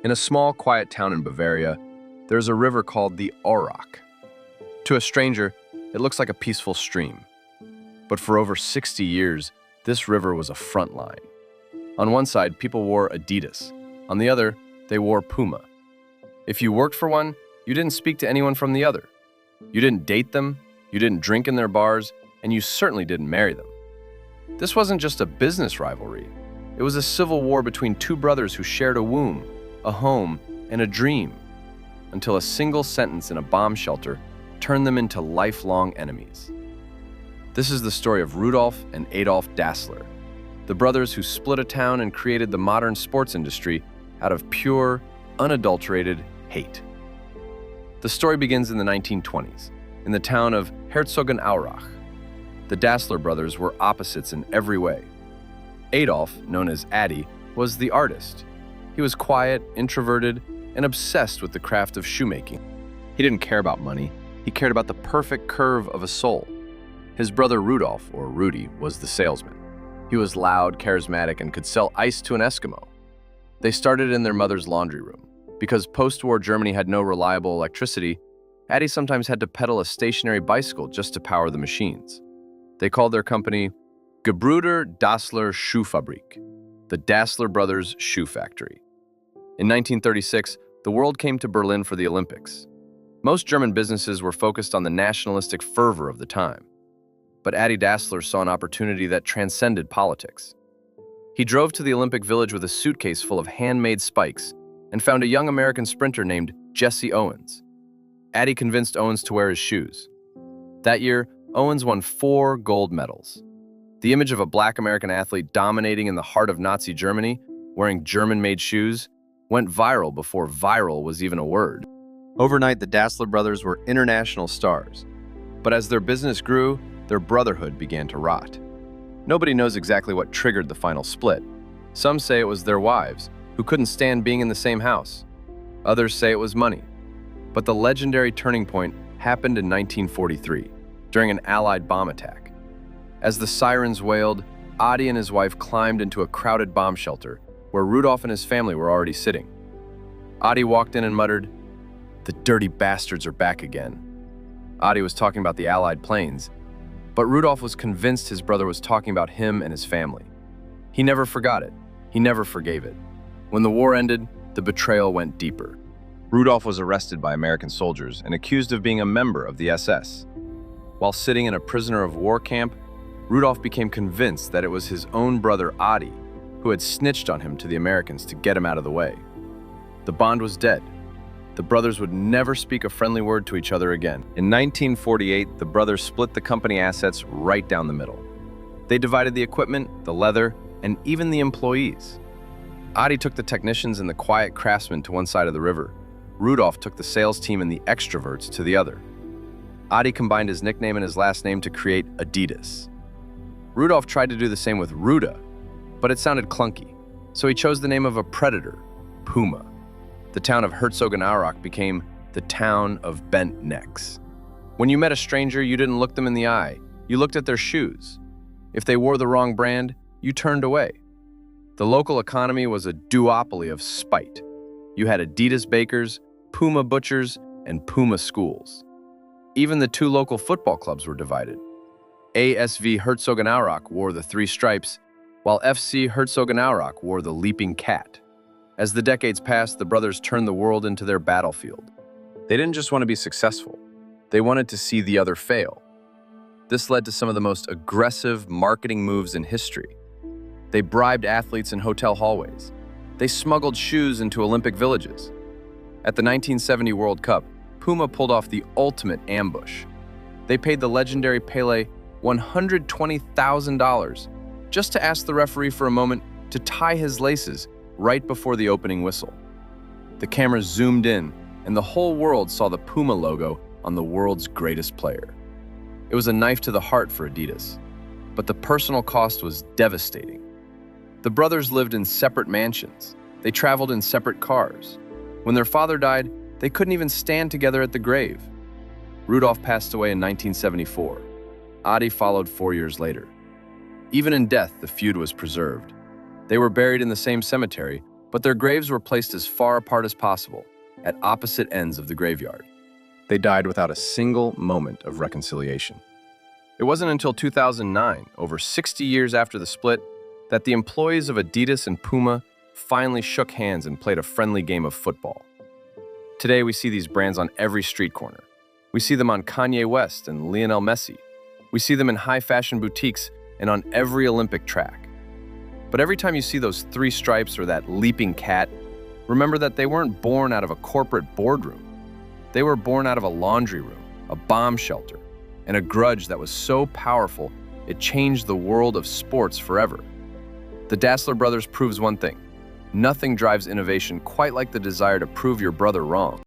In a small, quiet town in Bavaria, there's a river called the Aurach. To a stranger, it looks like a peaceful stream. But for over 60 years, this river was a front line. On one side, people wore Adidas. On the other, they wore Puma. If you worked for one, you didn't speak to anyone from the other. You didn't date them, you didn't drink in their bars, and you certainly didn't marry them. This wasn't just a business rivalry. It was a civil war between two brothers who shared a womb, a home, and a dream, until a single sentence in a bomb shelter turned them into lifelong enemies. This is the story of Rudolf and Adolf Dassler, the brothers who split a town and created the modern sports industry out of pure, unadulterated hate. The story begins in the 1920s, in the town of Herzogenaurach. The Dassler brothers were opposites in every way. Adolf, known as Addy, was the artist. He was quiet, introverted, and obsessed with the craft of shoemaking. He didn't care about money. He cared about the perfect curve of a sole. His brother Rudolf, or Rudy, was the salesman. He was loud, charismatic, and could sell ice to an Eskimo. They started in their mother's laundry room. Because post-war Germany had no reliable electricity, Addy sometimes had to pedal a stationary bicycle just to power the machines. They called their company Gebrüder Dassler Schuhfabrik, the Dassler Brothers Shoe Factory. In 1936, the world came to Berlin for the Olympics. Most German businesses were focused on the nationalistic fervor of the time. But Addy Dassler saw an opportunity that transcended politics. He drove to the Olympic Village with a suitcase full of handmade spikes and found a young American sprinter named Jesse Owens. Addy convinced Owens to wear his shoes. That year, Owens won 4 gold medals. The image of a black American athlete dominating in the heart of Nazi Germany, wearing German-made shoes, went viral before viral was even a word. Overnight, the Dassler brothers were international stars. But as their business grew, their brotherhood began to rot. Nobody knows exactly what triggered the final split. Some say it was their wives, who couldn't stand being in the same house. Others say it was money. But the legendary turning point happened in 1943, during an Allied bomb attack. As the sirens wailed, Addy and his wife climbed into a crowded bomb shelter, where Rudolf and his family were already sitting. Addy walked in and muttered, "The dirty bastards are back again." Addy was talking about the Allied planes, but Rudolf was convinced his brother was talking about him and his family. He never forgot it. He never forgave it. When the war ended, the betrayal went deeper. Rudolf was arrested by American soldiers and accused of being a member of the SS. While sitting in a prisoner of war camp, Rudolf became convinced that it was his own brother Addy who had snitched on him to the Americans to get him out of the way. The bond was dead. The brothers would never speak a friendly word to each other again. In 1948, the brothers split the company assets right down the middle. They divided the equipment, the leather, and even the employees. Addy took the technicians and the quiet craftsmen to one side of the river. Rudolf took the sales team and the extroverts to the other. Addy combined his nickname and his last name to create Adidas. Rudolf tried to do the same with Ruda, but it sounded clunky, so he chose the name of a predator, Puma. The town of Herzogenaurach became the town of bent necks. When you met a stranger, you didn't look them in the eye. You looked at their shoes. If they wore the wrong brand, you turned away. The local economy was a duopoly of spite. You had Adidas bakers, Puma butchers, and Puma schools. Even the 2 local football clubs were divided. ASV Herzogenaurach wore the 3 stripes, while FC Herzogenaurach wore the leaping cat. As the decades passed, the brothers turned the world into their battlefield. They didn't just want to be successful. They wanted to see the other fail. This led to some of the most aggressive marketing moves in history. They bribed athletes in hotel hallways. They smuggled shoes into Olympic villages. At the 1970 World Cup, Puma pulled off the ultimate ambush. They paid the legendary Pelé $120,000 just to ask the referee for a moment to tie his laces right before the opening whistle. The cameras zoomed in, and the whole world saw the Puma logo on the world's greatest player. It was a knife to the heart for Adidas, but the personal cost was devastating. The brothers lived in separate mansions. They traveled in separate cars. When their father died, they couldn't even stand together at the grave. Rudolf passed away in 1974. Addy followed 4 years later. Even in death, the feud was preserved. They were buried in the same cemetery, but their graves were placed as far apart as possible, at opposite ends of the graveyard. They died without a single moment of reconciliation. It wasn't until 2009, over 60 years after the split, that the employees of Adidas and Puma finally shook hands and played a friendly game of football. Today, we see these brands on every street corner. We see them on Kanye West and Lionel Messi. We see them in high-fashion boutiques and on every Olympic track. But every time you see those three stripes or that leaping cat, remember that they weren't born out of a corporate boardroom. They were born out of a laundry room, a bomb shelter, and a grudge that was so powerful it changed the world of sports forever. The Dassler brothers proves one thing: nothing drives innovation quite like the desire to prove your brother wrong.